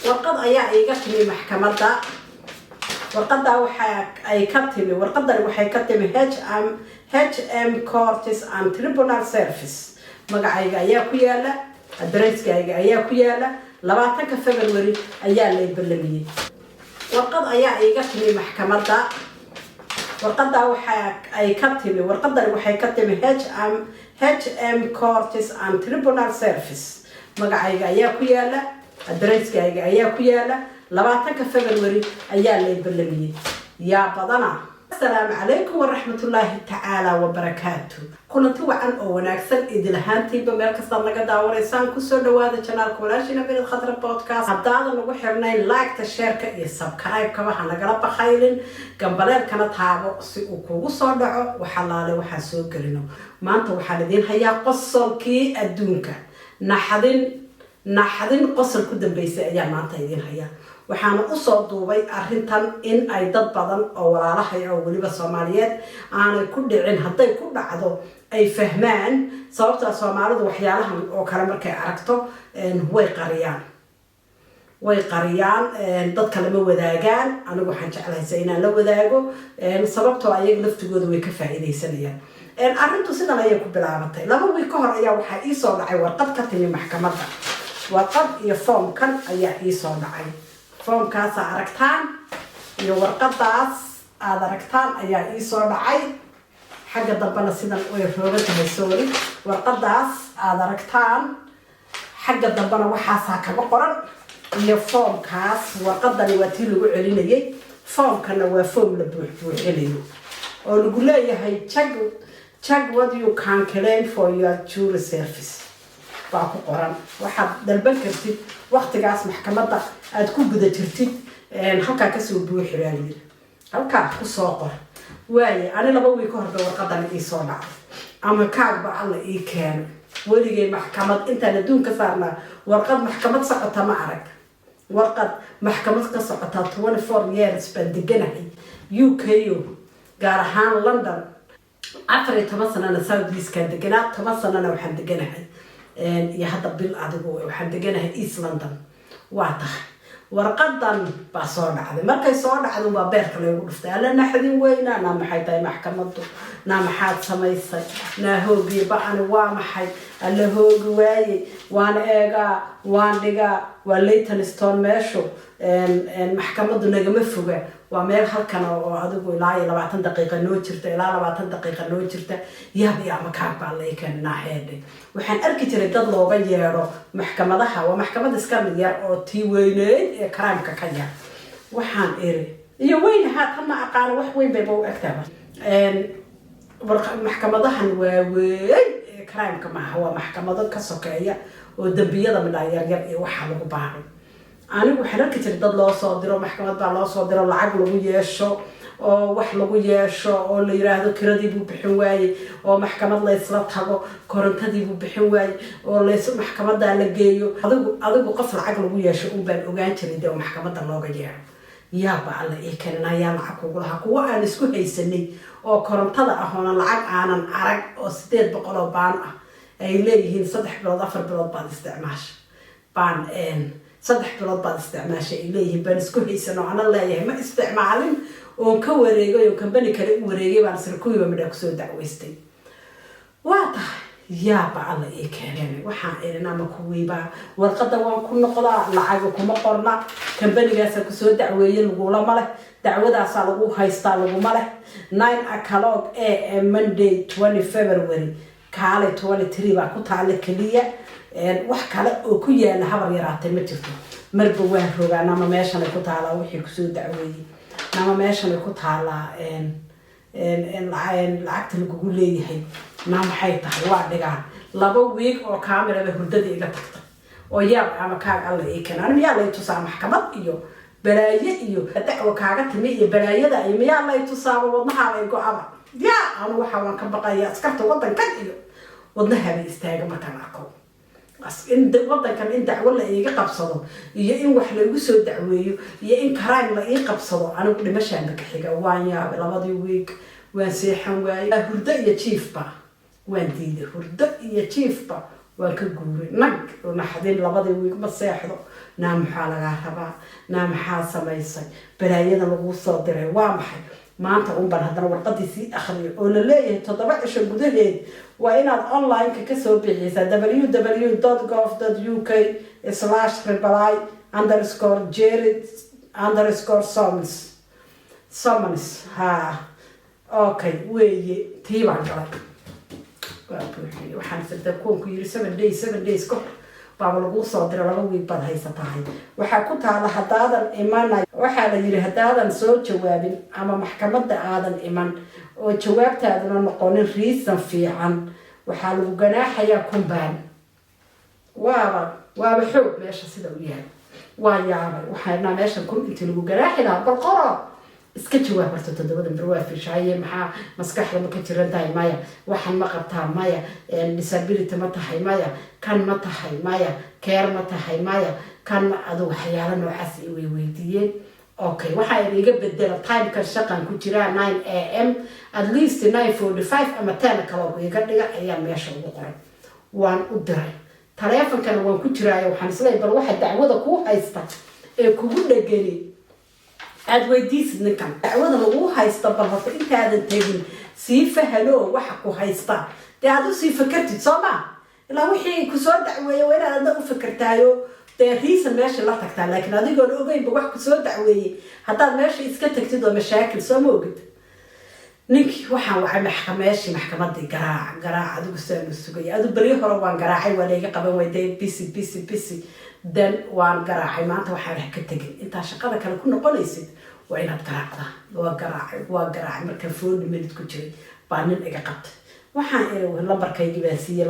warqad ayaa iga timi maxkamadda. warqadda ay ka timi warqadan waxay ka timi HM Courts and Tribunal Service. magacayga ayaa ku yaala, addresskayga ayaa ku yaala, 20 February ayaa la ballamiyay. warqad ayaa iga timi maxkamadda. warqadda ay ka timi warqadan waxay ka timi HM Courts and Tribunal Service. magacayga ayaa ku yaala, addresskayga ayaa ku yaala, 20 February ayaa la ballamiyay. yaa badana. السلام عليكم ورحمة الله تعالى وبركاته. كنت وعن أو وناكسر إذا هانتي بمركز صنعة داور إنسان كسر دوادة channel كولاشينا بين الخضرة بودكاست. هذا نقول حرنا لايك الشركة يسبسكرايب كمان هنقرب بخيلين قبلين كانت هابو سيوكو صدع وحلال وحسوق كرينو. ما أنتوا حالدين هيا قصة كي الدونكا نحدين قصة كدن بيس أيام ما أنتوا هيا. waxaan u soo duubay arrintan in ay dad badan oo walaalahay oo waliba Soomaaliyeed aanay ku dhicin haday ku dhacdo ay fahmaan sababta Soomaalidu waxyaalahan oo kale markay aragto way qariyaan dad kale ma wadaagaan anigu waxaan jeclahay inaan la wadaago sababtoo ayaga laftigooda way ka faa'iideysanayaan arrintu sidan ayay ku bilaabatay 2 wiil ka hor ayaa waxa ii soo dhacay warqad ka timi maxkamadda warqad iyo form kan ayaa ii soo dhacay form kaas aragtaan iyo warqadaas aad aragtaan ayaa ii soo dhacay xagga dambana sidan way roogatay sorry warqadaas aad aragtaan xagga dambana waxa kaga qoran iyo form kaas warqadani waa tii lagu celinayay form kana waa form la buuxinayo oo lagu leeyahay check what you can claim for your jury service baa ku qoran waxaad dalban kartid waqtigaas maxkamadda aad ku guda jirtid halka ka soo buuxiyay halka ku soo qor way ani 2 wiil ka hor warqadan ii soo dhacay ama kaagba alla ii keen waligay maxkamad inta adduunka saarna warqad maxkamad socota ma arag warqad maxkamad ka socota 24 years baan deganahay UK gaar ahaan London 14 sano South East ka deganaa 10 sano waxaan deganahay iyo hadda bil adigu waxaan deganahay East London waata warqadan baa soo dhacday markay soo dhacdo waa beerka lagu dhuftay alla naxdin weyna na maxay tahay maxkamaddu na maxaad samaysay na hoogi baan waa maxay alla hoogi waayay waan eega waan dhiga waa Leytonstone meesho maxkamaddu nagama foga waa meel halkan oo adigu ilaa 20 daqiiqo noo jirta ilaa 20 daqiiqo noo jirta yaab ama kaag baa la keenaa heede waxaan arki jiray dad looga yeero maxkamadaha waa maxkamad iska mid yar oo tii weyneed ee karaamka ka yar waxaan iri iyo weyn haatan ma aqaan wax weyn bay u agtaaba maxkamadahan waa weyn ee karaamka ma waa maxkamado ka sokeeya oo dambiyada midha yar yar ee waxa lagu baaray anigu waxaan arki jiray dad loo soo diro maxkamad baa loo soo diro lacag lagu yeesho oo wax lagu yeesho oo la yiraahdo kiradii buu bixin waayay oo maxkamad la isla tago korontadii buu bixin waayay oo la maxkamadda la geeyo adigu qof lacag lagu yeesho u baan ogaan jiray oo maxkamadda looga yeero yaaba alla ee keenaya lacag ugu laha kuwa aan isku haysanay oo korontada ah oo lacag aanan arag oo 800 baan ah ay leeyihiin 3 bilood 4 bilood baan isticmaashay baan 3 bilood baad isticmaashay ilayhi baan isku haysano ana leeyahay ma isticmaalin oo ka wareegay oo company kale u wareegay baan sirkuuba midha ku soo dacweystay waata yaaba alla ee keenay waxaan eenaa ma ku weeyba warqada waan ku noqdaa lacag kuma qorna company-gaas ku soo dacweeyay lagu lama leh dacwadaas lagu haystaa lagu ma leh 9 o'clock am Monday 20 February kaale 23 baa ku taale kaliya wax kale oo ku yaala habar yaraatay ma jirto marba waan rogaa nama meeshan ku taala wixii ku soo dacweeyay nama meeshan ku taala lacagta lagu leeyahay ma maxay tahay waa dhigaa 2 wiil oo kaamirada hurdada iga tagtay oo yaab ama kaag alla ee kanaan miyaa la tusaa maxkamad iyo balaaye iyo dacwo kaaga timi iyo balaayada ay miyaa la tusaa wadnaha ay go'aba yaa anu waxa waan ka baqaya askarta wadankan iyo wadnaha bay istaaga markaan arko in wadankan in dacwo la iga qabsado iyo in wax la igu soo dacweeyo iyo in karaan la ii qabsado anigu dhimashaan ka xiga waan yaab 2 week waan seexan waay hurdo iyo chiefba waan diiday hurdo iyo chiefba waan ka guuray nag naxdin labadii wiig ma seexdo naa maxaa lagaa rabaa naa maxaa samaysay balaayada lagu soo diray waa maxay maanta unban haddana warqadii sii akhriyo oo la leeyahay 7 cisho gudaheed waa inaad online-ka kasoo bixiysaa www.reply_jared_summons ha okay weeye tii baan galay waxaan sirta kuwanku yiri 7 days ka baaba lagu soo diray 2 wiig baad haysatahay waxaa ku taala hadaadan imanay waxaa la yiri hadaadan soo jawaabin ama maxkamadda aadan iman oo jawaabtaaduna noqonin reason fiican waxaa lagu ganaaxayaa kumbaan waaba xoog meesha sida u yahay waa yaabay waxaana meesha kun intii lagu ganaaxi lahaa bal qoro iska jawaab horta 7 bir waa fiishaaye maxaa maskaxda ma ka jiran tahay maya waxaan ma qabtaa maya disability ma tahay maya kan ma tahay maya care ma tahay maya kan adu waxyaalo noocaas ay weydiiyeen okay waxa ay iga bedela time ka shaqan ku jira 9 am at least 9:45 ama 10 kala oo iga dhiga ayaa meesha ugu qoran waan u diray taleefankana waan ku jiraayo waxaan isleeyahay bal waxa dacwada ku haysta ee kugu dhagani aad weydiisid ninkan dacwada lagu haysta bal horta intaadan tegin sii fahalo waxa ku haysta dee aad u sii fakartid sooma ilaa wixii ku soo dacweeyay waa inaad u fakartaayo dee reason meesha la tagtaa laakiin adigoon ogeynba wax ku soo dacweeyay haddaad meesha iska tagtid oo mashaakil soo ma ogid ninkii waxaan wacay maxkamadii garaac adigu saan u sugay adu bari hore waan garaacay waa layga qaban wayday busy dan waan garaacay maanta waxaan ka tegin inta shaqada kale ku noqonaysid waa inaad garaacdaa waa garaacay marka phone minute ku jiray baa nin iga qabtay waxaan lambarkaygi baa siiyay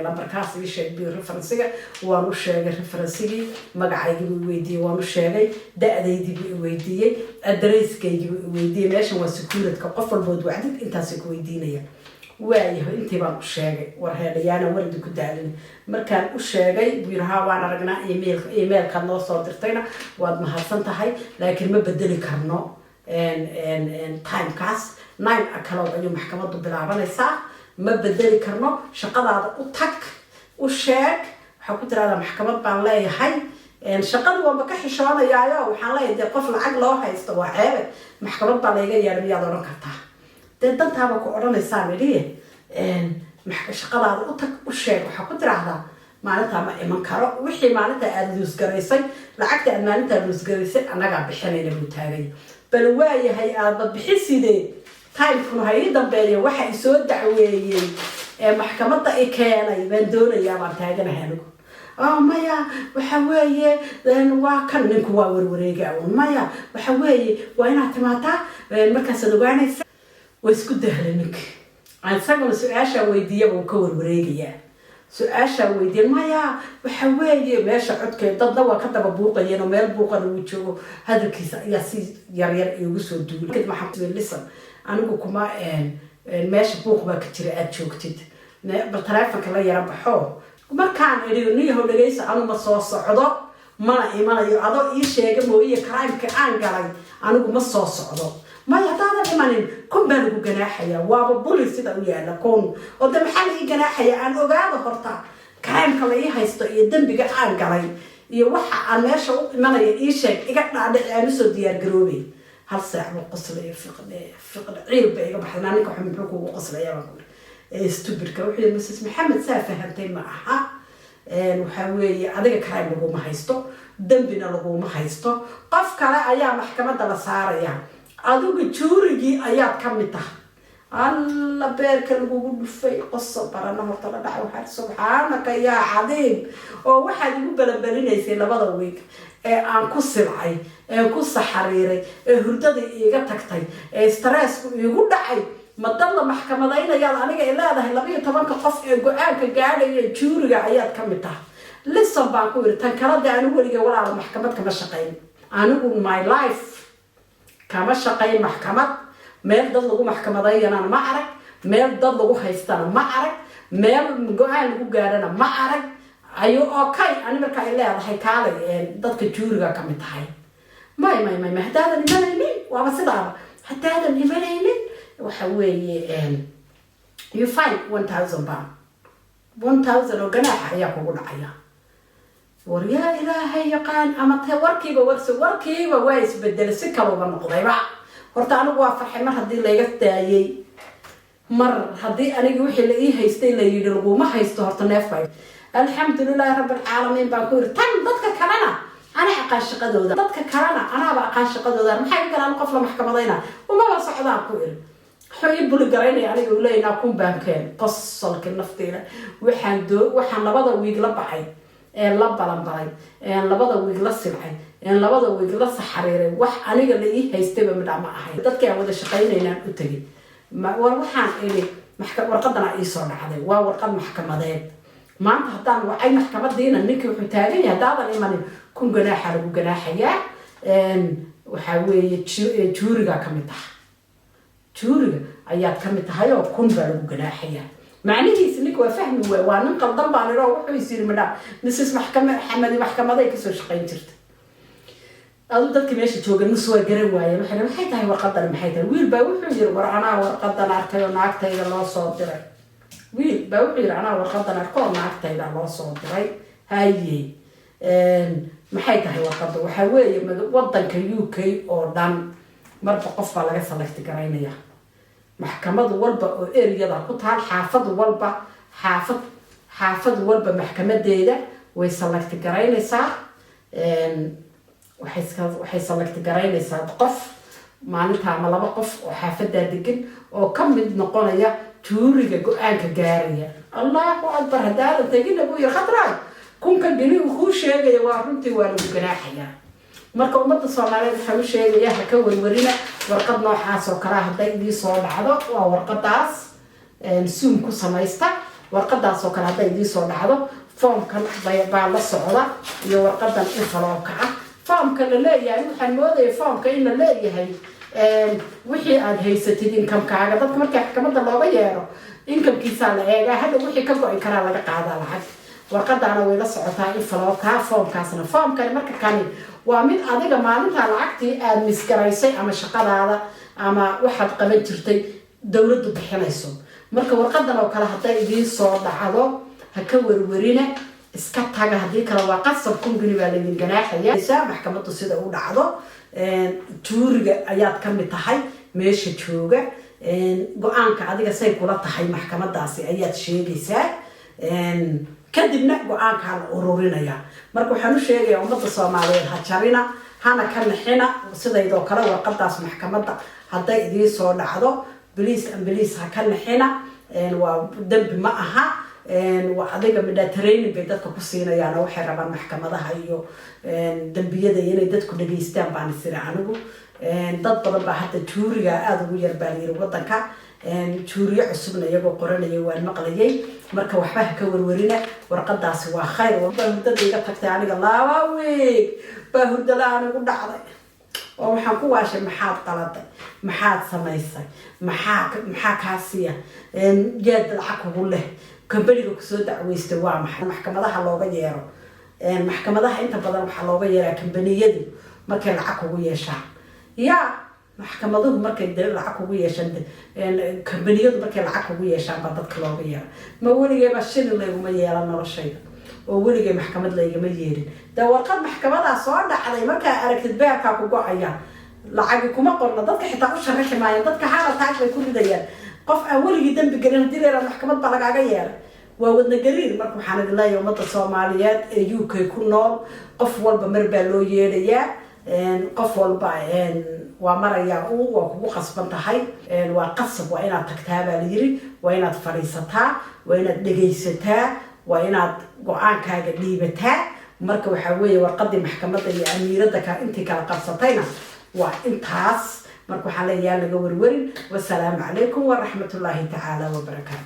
lambarkaas ii sheegay referensiga waan u sheegay referensigii magacaygii buu weydiiyey waan u sheegay da'daydii buu weydiiyey addresskaygii buu weydiiyey meeshan waa security-ka qof walbood wacdid intaasay ku weydiinaya waayahay intii baan u sheegay war heelayaana wardi ku daalin markaan u sheegay buu yiraha waan aragnaa emailka noo soo dirtayna waad mahadsan tahay laakiin ma bedeli karno timekaas 9 kalood ayuu maxkamaddu bilaabanaysaa ma bedeli karno shaqadaada u tag u sheeg waxaa ku tiraahdaa maxkamad baan leeyahay shaqadu waanba ka xishoonayaayo waxaan leeyahay dee qof lacag loo haysto waa ceebe maxkamad baa layga yeedha miyaad odhan kartaa dee dantaaba ku odhanaysaa midhiye shaqadaada u tag u sheeg waxaa ku tiraahdaa maalintaa ma iman karo wixii maalinta aada luusgaraysay lacagta aad maalintaa luusgaraysay annagaa bixinayna buu taagay bal waayahay aadba bixisidee timekuna ha ii dambeeya waxa i soo dacweeyey maxkamadda i keenay baan doonayaa baan taaganahay anigu maya waxa weeye waa kan ninku waa warwareega maya waxa weeye waa inaad timaataa markaasaad ogaanaysa waa isku dahla ninka isaguna su-aashaa weydiiya buu ka warwareegayaa su-aashaa weydiiya maya waxa weeye meesha codkeed dadna waa ka daba buuqayeen oo meel buuqana uu joogo hadalkiisa ayaa si yaryar igu soo duulay maxaa anigu kuma meesha buuq baa ka jira aad joogtid bal taleefanka la yara baxo markaan idhi niyahow dhagaysa anu ma soo socdo mana imanayo adoo ii sheega mooye crime-ka aan galay anigu ma soo socdo maya haddaadan imanin kun baa lagu ganaaxaya waaba buli sida u yaala kun oo de maxaa la ii ganaaxaya aan ogaado horta crime-ka la ii haysto iyo dembiga aan galay iyo waxa aan meesha u imanaya ii sheeg iga dhaadhici aan usoo diyaargaroobay hal saac buu qoslaya fiqda ciil ba iga baxday ninka wuxuu muxuu kugu qoslaya baan kuri stupidka wuxuu yidhi mrs maxamed saa fahantay ma aha waxaa weeye adiga crime laguma haysto dembina laguma haysto qof kale ayaa maxkamadda la saaraya adigu juurigii ayaad ka mid tahay alla beerka lagugu dhufay qoso barana horta la dhacay waxaa subxaanaka yaa cadiim oo waxaad igu balbalinaysay 2 week ee aan ku silcay ee ku saxariiray ee hurdadii iiga tagtay ee stressku iigu dhacay madalla maxkamadaynayaad aniga ay leedahay 12 qof ee go-aanka gaadhaya juuriga ayaad ka mid tahay listen baan ku yiri tan kala de anigu weliga walaal maxkamad kama shaqayn anigu my life kama shaqayn maxkamad meel dad lagu maxkamadayana ma arag meel dad lagu haystana ma arag meel go-aan lagu gaadhana ma arag ayo okay ani marka ay leedahay kaalay dadka juuriga ka mid tahay may hadaadan imanaynin waaba sidaa hadaadan imanaynin waxa weeye you find 1000 pound 1000 oo ganaaxa ayaa kugu dhacaya waryaa ilaahay yaqaan ama warkiiba waa isbedel si kale uga noqdayba horta anigu waa farxay mar haddii layga daayay mar haddii aniga wixii la ii haystay la yidhi laguma haysto horta neefbay alxamdulillahi rabbil caalamiin baan ku yidhi tan dadka kalena ana aqaan shaqadooda dadka kalena anaaba aqaan shaqadooda maxay galaan qof la maxkamadayna umaba socdaan ku yidhi xoy bul garaynay aniga u leeyahay kun baankeen qosolka nafteena waxaan labada wiig la baxay la balanbalay labada wiig la silcay labada wiig la saxariiray wax aniga la ii haystayba midha ma ahayn dadka aan wada shaqaynaynaan u tagay war waxaan iri warqadana ii soo dhacday waa warqad maxkamadeed maanta haddaan wacay maxkamadiina ninkii wuxuu taagan yahay haddaadan imanin kun ganaaxa lagu ganaaxayaa waxaa weeye juuriga ka mid tahay juuriga ayaad ka mid tahay oo kun baa lagu ganaaxayaa macnihiisa ninka waa fahmi waay waa nin qaldan baan idhoo wuxuu is yiri madhaa mrs xamadi maxkamaday kasoo shaqayn jirta aduu dadka meesha jooga nus waa garan waaye maxay tahay warqadan maxay tahay wiil baa wuxuu yiri war anaa warqadan arkay oo naagtayda loo soo diray wiil baa wuxuu yiri anaa warqadan arkay oo naagtayda loo soo diray haye maxay tahay warqadan waxa weeye wadanka UK oo dhan marba qof baa laga select garaynaya maxkamad walba oo eriyada ku taal xaafad walba maxkamadeeda way select garaynaysaa waxay select garaynaysaa qof maalinta ama laba qof oo xaafadaa degan oo ka mid noqonaya juuriga go-aanka gaaraya allahu akbar haddaadan tegina buu yiri khadraay kunka geli uu kuu sheegaya waa runtii waa lagu ganaaxayaa marka ummadda Soomaaliyeed waxaa u sheegaya ha ka warwarina warqad noocaas oo kale hadday idii soo dhacdo waa warqadaas zoom ku samaysta warqadaas oo kale hadday idii soo dhacdo foomkan baa la socda iyo warqadan envelope ah foomka la leeyahay waxaan moodayay foomka in la leeyahay wixii aad haysatid income-kaaga dadka marka maxkamadda looga yeero income-kiisa la eegaa hadda wixii ka go'i karaa laga qaadaa lacag warqadaana way la socotaa envelope-ka foomkaasna foomkan marka kani waa mid adiga maalinta lacagtii aad misgaraysay ama shaqadaada ama waxaad qaban jirtay dawladdu bixinayso marka warqadan oo kale hadday idii soo dhacdo ha ka warwarina iska taga haddii kale waa qasab kunguni baa laydin ganaaxaya maxkamaddu sida u dhacdo juuriga ayaad ka mid tahay meesha jooga go-aanka adiga say kula tahay maxkamadaasi ayaad sheegaysaa kadibna go-aankaa la ururinaya marka waxaan u sheegayaa ummadda Soomaaliyeed ha jarina hana ka naxina sidaydoo kale warqadaas maxkamadda hadday idii soo dhacdo please ha ka naxina waa dambi ma aha waa adiga midha training bay dadka ku siinayaan oo waxay rabaan maxkamadaha iyo dambiyada inay dadku dhageystaan baan isira anigu dad badan baa hadda juuriga aad ugu yar baa yiri wadanka juuriyo cusubna iyagoo qoranaya waan maqlayay marka waxba ha ka warwarina warqadaasi waa khayr baa hurdada iga tagtay aniga laba week baa hurdada anigu dhacday oo waxaan ku waashay maxaad qaladay maxaad samaysay maxaa kaasiya jeed lacag kugu leh kambaniga kusoo dacweystay waa maxay maxkamadaha looga yeero maxkamadaha inta badan waxaa looga yeeraa kambaniyadu markay lacag kugu yeeshaan maxkamaduhu markay lacag kugu yeeshaan kambaniyadu markay lacag kugu yeeshaan baa dadka looga yeera ma weligayba shilin layguma yeelan noloshayda oo weligay maxkamad laygama yeelin dee warqad maxkamadaa soo dhacday markaa aragtid beerkaa ku go-aya lacagi kuma qorno dadka xitaa u sharaxi maayaan dadka haala taag bay ku ridayaan qof aan weligii dambi gelin haddii leeraa maxkamad baa lagaaga yeeray waa wadna gariir marka waxaan idin leeyahay ummadda Soomaaliyeed ee UK ku nool qof walba mar baa loo yeedhayaa qof walba waa maraya waa kugu qasban tahay waa qasab waa inaad tagtaa baa la yiri waa inaad fadhiisataa waa inaad dhegaysataa waa inaad go-aankaaga dhiibataa marka waxaa weeye warqadii maxkamadda iyo amiiradda intii kala qabsatayna waa intaas marka waxaan leeyahay laga warwarin wassalaamu calaykum waraxmatullaahi tacaala wabarakaatu